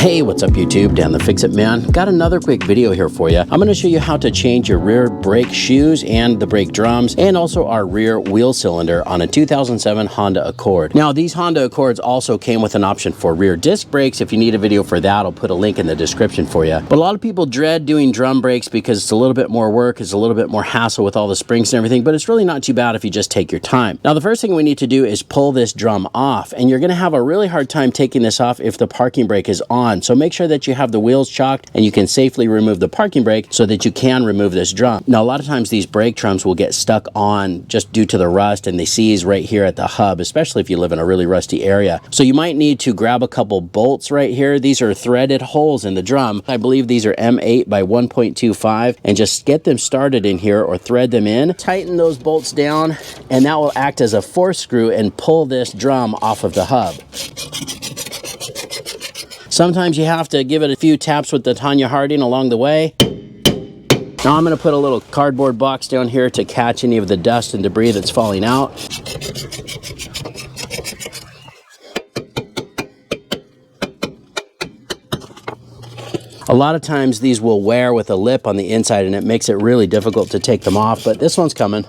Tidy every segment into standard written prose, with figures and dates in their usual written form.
Hey, what's up YouTube? Dan the Fix-It Man. Got another quick video here for you. I'm going to show you how to change your rear brake shoes and the brake drums and also our rear wheel cylinder on a 2007 Honda Accord. Now these Honda Accords also came with an option for rear disc brakes. If you need a video for that, I'll put a link in the description for you. But a lot of people dread doing drum brakes because it's a little bit more work, it's a little bit more hassle with all the springs and everything, but it's really not too bad if you just take your time. Now the first thing we need to do is pull this drum off, and you're going to have a really hard time taking this off if the parking brake is on. So make sure that you have the wheels chocked and you can safely remove the parking brake so that you can remove this drum. Now a lot of times these brake drums will get stuck on just due to the rust and they seize right here at the hub, especially if you live in a really rusty area. So you might need to grab a couple bolts right here. These are threaded holes in the drum. I believe these are M8 by 1.25, and just get them started in here or thread them in. Tighten those bolts down and that will act as a force screw and pull this drum off of the hub. Sometimes you have to give it a few taps with the Tanya Harding along the way. Now I'm going to put a little cardboard box down here to catch any of the dust and debris that's falling out. A lot of times these will wear with a lip on the inside and it makes it really difficult to take them off, but this one's coming.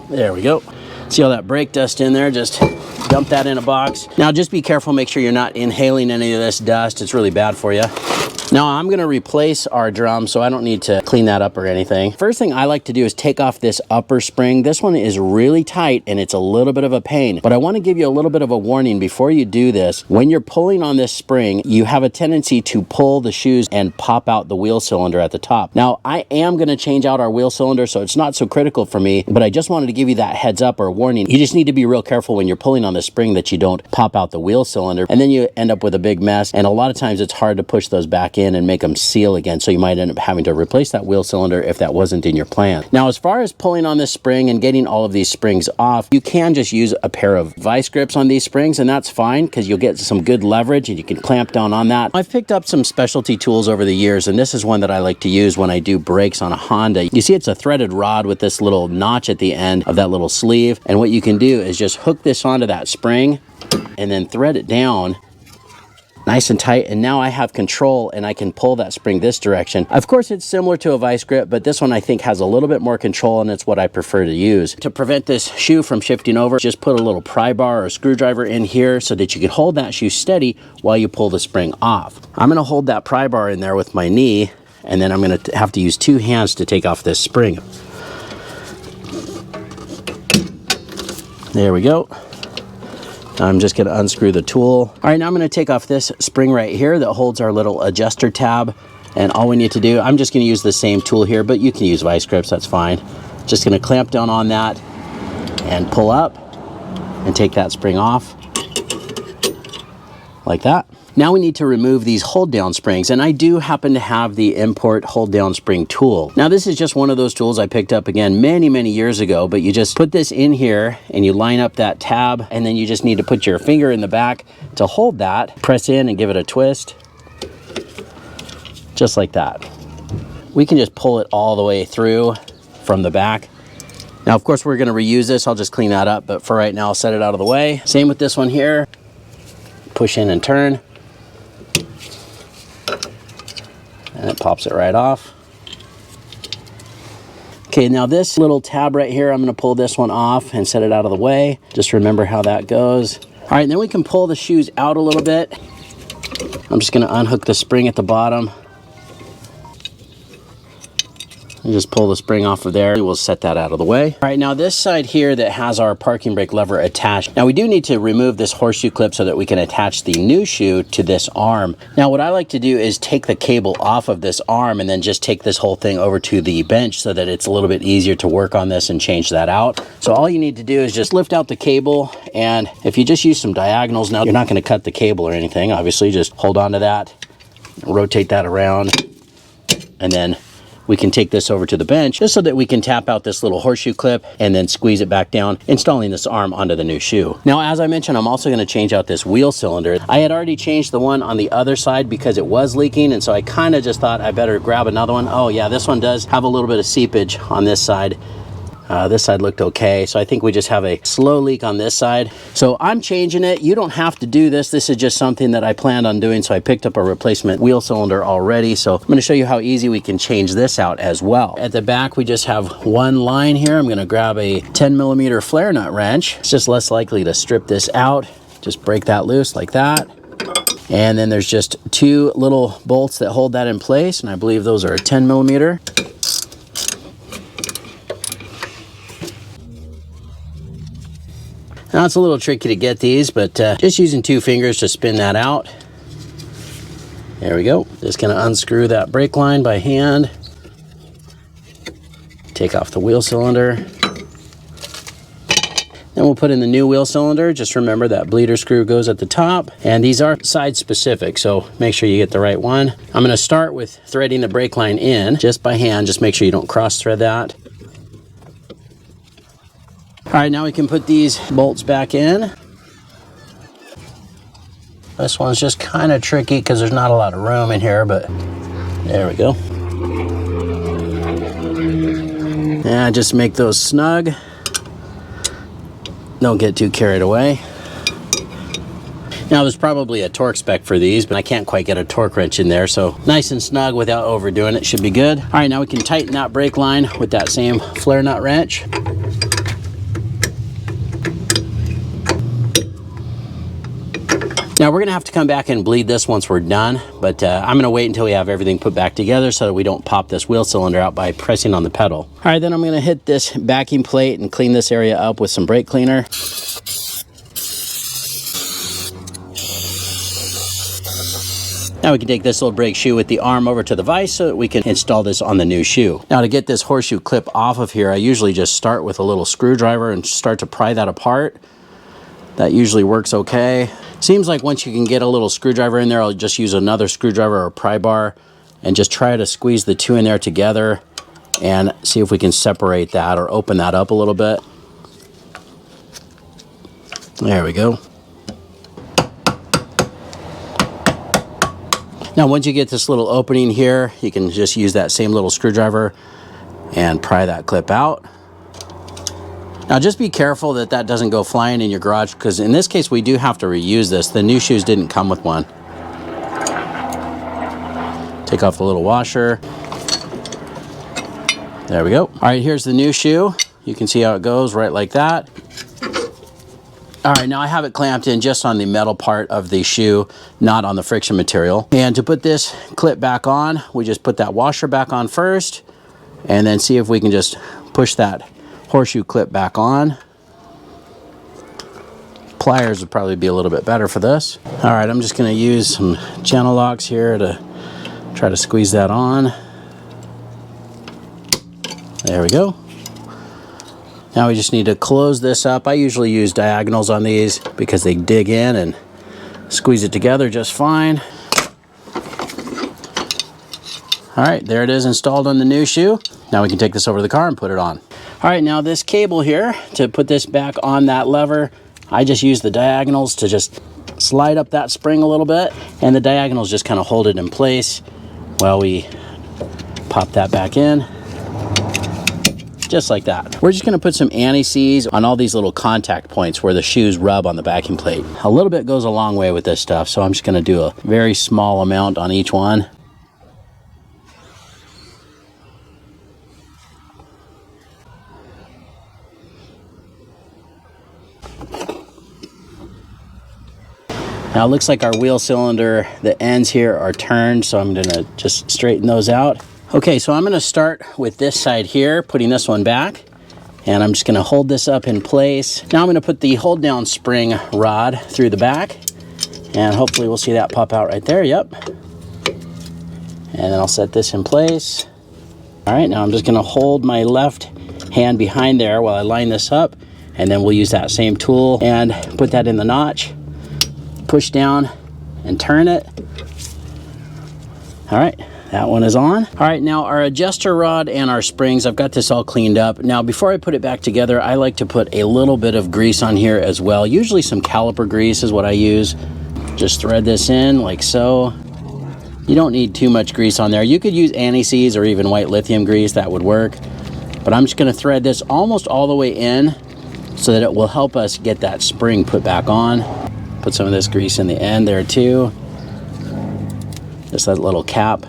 There we go. See all that brake dust in there? Just dump that in a box. Now just be careful, make sure you're not inhaling any of this dust. It's really bad for you. Now I'm going to replace our drum, so I don't need to clean that up or anything. First thing I like to do is take off this upper spring. This one is really tight and it's a little bit of a pain, but I want to give you a little bit of a warning before you do this. When you're pulling on this spring, you have a tendency to pull the shoes and pop out the wheel cylinder at the top. Now I am going to change out our wheel cylinder, so it's not so critical for me, but I just wanted to give you that heads up or warning. You just need to be real careful when you're pulling on the spring that you don't pop out the wheel cylinder, and then you end up with a big mess, and a lot of times it's hard to push those back in and make them seal again, so you might end up having to replace that wheel cylinder if that wasn't in your plan. Now as far as pulling on this spring and getting all of these springs off, you can just use a pair of vice grips on these springs, and that's fine because you'll get some good leverage and you can clamp down on that. I've picked up some specialty tools over the years, and this is one that I like to use when I do brakes on a Honda. You see it's a threaded rod with this little notch at the end of that little sleeve, and what you can do is just hook this onto that spring and then thread it down nice and tight, and now I have control and I can pull that spring this direction. Of course it's similar to a vice grip, but this one I think has a little bit more control, and it's what I prefer to use. To prevent this shoe from shifting over, just put a little pry bar or screwdriver in here so that you can hold that shoe steady while you pull the spring off. I'm going to hold that pry bar in there with my knee, and then I'm going to have to use two hands to take off this spring. There we go. I'm just going to unscrew the tool. All right, now I'm going to take off this spring right here that holds our little adjuster tab. And all we need to do, I'm just going to use the same tool here, but you can use vice grips, that's fine. Just going to clamp down on that and pull up and take that spring off like that. Now we need to remove these hold down springs, and I do happen to have the import hold down spring tool. Now this is just one of those tools I picked up again many years ago, but you just put this in here and you line up that tab, and then you just need to put your finger in the back to hold that, press in and give it a twist, just like that. We can just pull it all the way through from the back. Now of course we're going to reuse this, I'll just clean that up, but for right now I'll set it out of the way. Same with this one here, push in and turn. And it pops it right off. Okay, now this little tab right here, I'm going to pull this one off and set it out of the way. Just remember how that goes. All right, and then we can pull the shoes out a little bit. I'm just going to unhook the spring at the bottom. And just pull the spring off of there. We'll set that out of the way. All right, now this side here that has our parking brake lever attached. Now we do need to remove this horseshoe clip so that we can attach the new shoe to this arm. Now what I like to do is take the cable off of this arm and then just take this whole thing over to the bench so that it's a little bit easier to work on this and change that out. So all you need to do is just lift out the cable, and if you just use some diagonals, now you're not going to cut the cable or anything. Obviously just hold on to that, rotate that around, and then we can take this over to the bench just so that we can tap out this little horseshoe clip and then squeeze it back down, installing this arm onto the new shoe. Now, as I mentioned, I'm also going to change out this wheel cylinder. I had already changed the one on the other side because it was leaking, and so I kind of just thought I better grab another one. Oh yeah, this one does have a little bit of seepage on this side. This side looked okay, so I think we just have a slow leak on this side. So I'm changing it. You don't have to do this. This is just something that I planned on doing, so I picked up a replacement wheel cylinder already. So I'm going to show you how easy we can change this out as well. At the back, we just have one line here. I'm going to grab a 10mm flare nut wrench. It's just less likely to strip this out. Just break that loose like that. And then there's just two little bolts that hold that in place, and I believe those are a 10mm. Now it's a little tricky to get these, but just using 2 fingers to spin that out. There we go. Just gonna unscrew that brake line by hand. Take off the wheel cylinder. Then we'll put in the new wheel cylinder. Just remember that bleeder screw goes at the top, and these are side specific, so make sure you get the right one. I'm gonna start with threading the brake line in just by hand. Just make sure you don't cross thread that. All right, now we can put these bolts back in. This one's just kind of tricky because there's not a lot of room in here, but there we go. And just make those snug. Don't get too carried away. Now there's probably a torque spec for these, but I can't quite get a torque wrench in there, so nice and snug without overdoing it should be good. All right, now we can tighten that brake line with that same flare nut wrench. Now we're gonna have to come back and bleed this once we're done, but I'm gonna wait until we have everything put back together so that we don't pop this wheel cylinder out by pressing on the pedal. All right, then I'm gonna hit this backing plate and clean this area up with some brake cleaner. Now we can take this little brake shoe with the arm over to the vise so that we can install this on the new shoe. Now to get this horseshoe clip off of here, I usually just start with a little screwdriver and start to pry that apart. That usually works okay. Seems like once you can get a little screwdriver in there, I'll just use another screwdriver or pry bar and just try to squeeze the two in there together and see if we can separate that or open that up a little bit. There we go. Now once you get this little opening here, you can just use that same little screwdriver and pry that clip out. Now just be careful that that doesn't go flying in your garage, because in this case we do have to reuse this. The new shoes didn't come with one. Take off the little washer. There we go. All right, here's the new shoe. You can see how it goes right like that. All right, now I have it clamped in just on the metal part of the shoe, not on the friction material. And to put this clip back on, we just put that washer back on first, and then see if we can just push that horseshoe clip back on. Pliers would probably be a little bit better for this. All right, I'm just gonna use some channel locks here to try to squeeze that on. There we go. Now we just need to close this up. I usually use diagonals on these because they dig in and squeeze it together just fine. All right, there it is installed on the new shoe. Now we can take this over to the car and put it on. All right, now this cable here, to put this back on that lever, I just use the diagonals to just slide up that spring a little bit, and the diagonals just kind of hold it in place while we pop that back in, just like that. We're just gonna put some anti-seize on all these little contact points where the shoes rub on the backing plate. A little bit goes a long way with this stuff, so I'm just gonna do a very small amount on each one. Now it looks like our wheel cylinder, the ends here are turned, so I'm gonna just straighten those out. Okay, so I'm gonna start with this side here, putting this one back, and I'm just gonna hold this up in place. Now I'm gonna put the hold down spring rod through the back, and hopefully we'll see that pop out right there, yep. And then I'll set this in place. All right, now I'm just gonna hold my left hand behind there while I line this up, and then we'll use that same tool and put that in the notch. Push down and turn it. All right, that one is on. All right, now our adjuster rod and our springs, I've got this all cleaned up. Now before I put it back together, I like to put a little bit of grease on here as well. Usually some caliper grease is what I use. Just thread this in like so. You don't need too much grease on there. You could use anti-seize or even white lithium grease, that would work. But I'm just going to thread this almost all the way in so that it will help us get that spring put back on. Put some of this grease in the end there too. Just that little cap.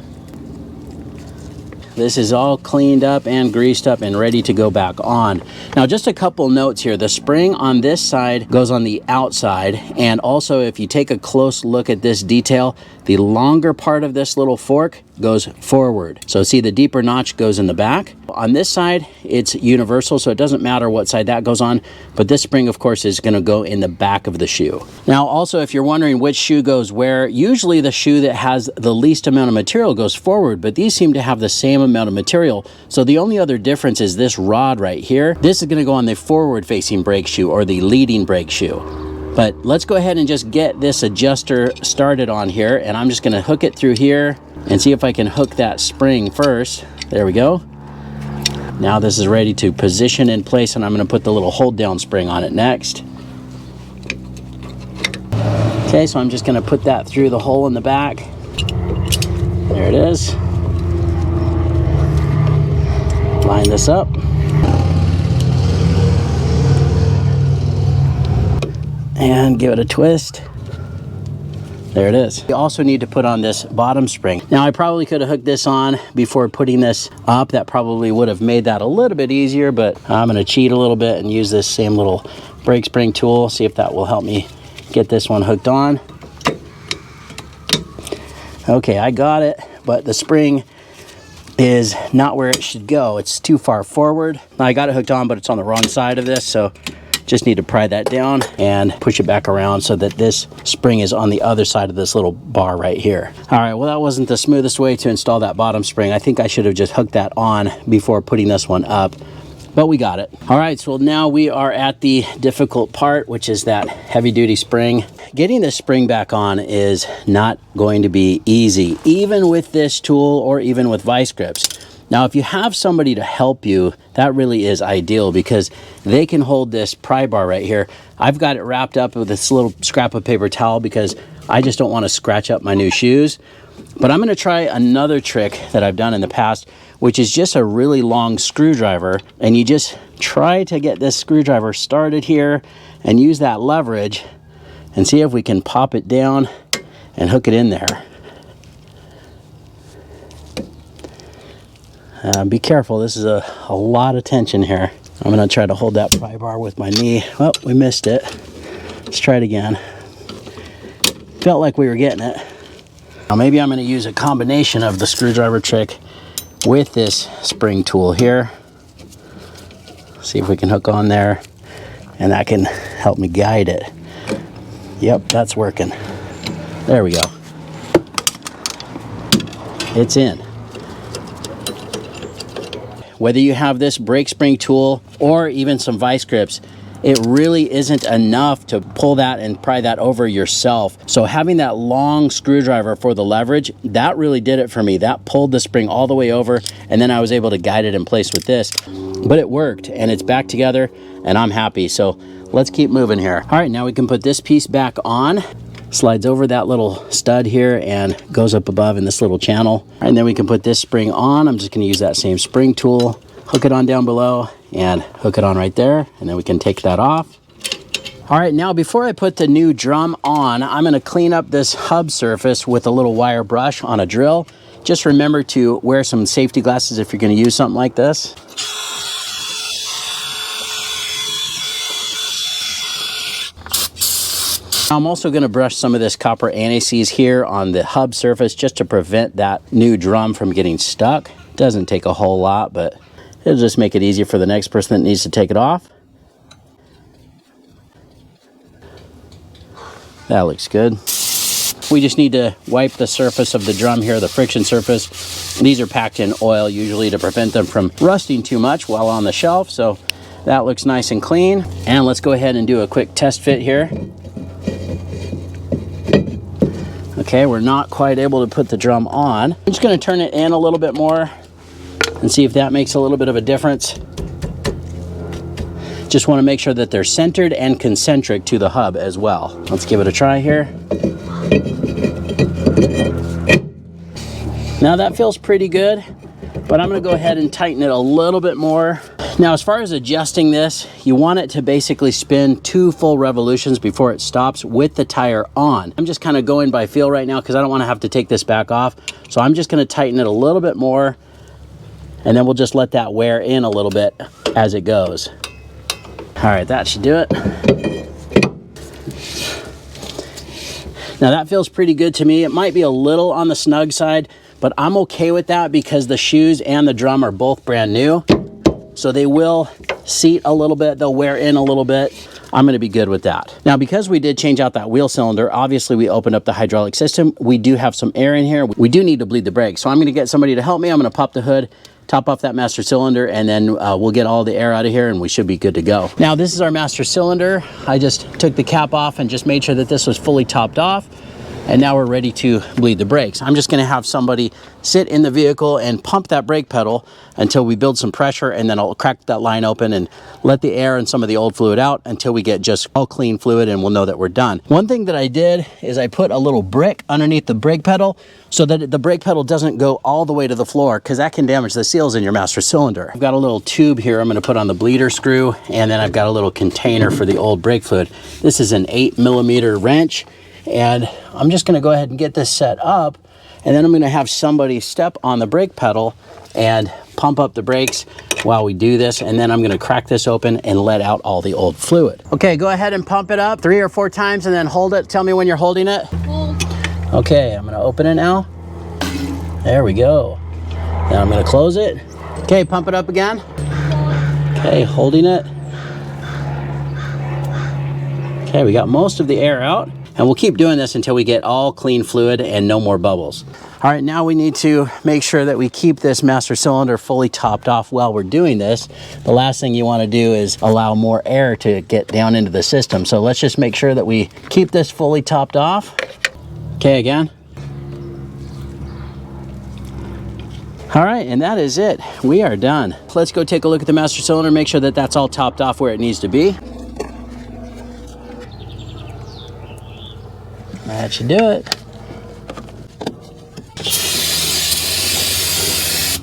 This is all cleaned up and greased up and ready to go back on. Now, just a couple notes here. The spring on this side goes on the outside, and also if you take a close look at this detail, the longer part of this little fork goes forward. So see, the deeper notch goes in the back. On this side, it's universal, so it doesn't matter what side that goes on, but this spring, of course, is going to go in the back of the shoe. Now, also, if you're wondering which shoe goes where, usually the shoe that has the least amount of material goes forward, but these seem to have the same amount of material. So the only other difference is this rod right here. This is going to go on the forward-facing brake shoe, or the leading brake shoe. But let's go ahead and just get this adjuster started on here, and I'm just going to hook it through here and see if I can hook that spring first. There we go. Now this is ready to position in place, and I'm going to put the little hold down spring on it next. Okay, so I'm just going to put that through the hole in the back. There it is. Line this up. And give it a twist. There it is. You also need to put on this bottom spring. Now, I probably could have hooked this on before putting this up. That probably would have made that a little bit easier, but I'm going to cheat a little bit and use this same little brake spring tool, see if that will help me get this one hooked on. Okay, I got it, but the spring is not where it should go. It's too far forward. I got it hooked on, but it's on the wrong side of this, so just need to pry that down and push it back around so that this spring is on the other side of this little bar right here. All right, well, that wasn't the smoothest way to install that bottom spring. I think I should have just hooked that on before putting this one up, but we got it. All right, so now we are at the difficult part, which is that heavy duty spring. Getting this spring back on is not going to be easy, even with this tool or even with vice grips. Now, if you have somebody to help you, that really is ideal because they can hold this pry bar right here. I've got it wrapped up with this little scrap of paper towel because I just don't want to scratch up my new shoes. But I'm going to try another trick that I've done in the past, which is just a really long screwdriver. And you just try to get this screwdriver started here and use that leverage and see if we can pop it down and hook it in there. Be careful, this is a lot of tension here. I'm gonna try to hold that pry bar with my knee. Oh, we missed it. Let's try it again. Felt like we were getting it. Now maybe I'm gonna use a combination of the screwdriver trick with this spring tool here. See if we can hook on there, and that can help me guide it. Yep, that's working. There we go. It's in. Whether you have this brake spring tool or even some vice grips, it really isn't enough to pull that and pry that over yourself. So having that long screwdriver for the leverage, that really did it for me. That pulled the spring all the way over, and then I was able to guide it in place with this. But it worked, and it's back together, and I'm happy. So let's keep moving here. All right, now we can put this piece back on. Slides over that little stud here and goes up above in this little channel. And then we can put this spring on. I'm just going to use that same spring tool, hook it on down below and hook it on right there. And then we can take that off. All right, now before I put the new drum on, I'm going to clean up this hub surface with a little wire brush on a drill. Just remember to wear some safety glasses if you're going to use something like this. I'm also going to brush some of this copper anti-seize here on the hub surface just to prevent that new drum from getting stuck. Doesn't take a whole lot, but it'll just make it easier for the next person that needs to take it off. That looks good. We just need to wipe the surface of the drum here, the friction surface. These are packed in oil usually to prevent them from rusting too much while on the shelf, so that looks nice and clean. And let's go ahead and do a quick test fit here. Okay, we're not quite able to put the drum on. I'm just going to turn it in a little bit more and see if that makes a little bit of a difference. Just want to make sure that they're centered and concentric to the hub as well. Let's give it a try here. Now that feels pretty good. But I'm gonna go ahead and tighten it a little bit more. Now, as far as adjusting this, you want it to basically spin 2 full revolutions before it stops with the tire on. I'm just kind of going by feel right now because I don't want to have to take this back off. So I'm just going to tighten it a little bit more, and then we'll just let that wear in a little bit as it goes. All right, that should do it. Now that feels pretty good to me. It might be a little on the snug side, but I'm okay with that because the shoes and the drum are both brand new. So they will seat a little bit, they'll wear in a little bit. I'm gonna be good with that. Now, because we did change out that wheel cylinder, obviously we opened up the hydraulic system. We do have some air in here. We do need to bleed the brakes. So I'm gonna get somebody to help me. I'm gonna pop the hood, top off that master cylinder, and then we'll get all the air out of here and we should be good to go. Now, this is our master cylinder. I just took the cap off and just made sure that this was fully topped off. And now we're ready to bleed the brakes. I'm just gonna have somebody sit in the vehicle and pump that brake pedal until we build some pressure, and then I'll crack that line open and let the air and some of the old fluid out until we get just all clean fluid, and we'll know that we're done. One thing that I did is I put a little brick underneath the brake pedal so that the brake pedal doesn't go all the way to the floor, because that can damage the seals in your master cylinder. I've got a little tube here I'm gonna put on the bleeder screw, and then I've got a little container for the old brake fluid. This is an 8mm wrench. And I'm just gonna go ahead and get this set up, and then I'm gonna have somebody step on the brake pedal and pump up the brakes while we do this, and then I'm gonna crack this open and let out all the old fluid. Okay, go ahead and pump it up 3 or 4 times and then hold it. Tell me when you're holding it. Hold. Okay, I'm gonna open it now. There we go. Now I'm gonna close it. Okay, pump it up again. Okay, holding it. Okay, we got most of the air out. And we'll keep doing this until we get all clean fluid and no more bubbles. All right, now we need to make sure that we keep this master cylinder fully topped off while we're doing this. The last thing you want to do is allow more air to get down into the system. So let's just make sure that we keep this fully topped off. Okay, again. All right, and that is it. We are done. Let's go take a look at the master cylinder, make sure that that's all topped off where it needs to be. That should do it.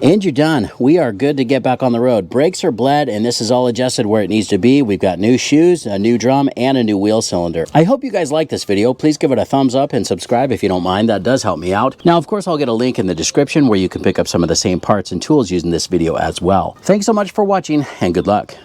And you're done. We are good to get back on the road. Brakes are bled, and this is all adjusted where it needs to be. We've got new shoes, a new drum, and a new wheel cylinder. I hope you guys like this video. Please give it a thumbs up and subscribe if you don't mind. That does help me out. Now, of course, I'll get a link in the description where you can pick up some of the same parts and tools using this video as well. Thanks so much for watching, and good luck.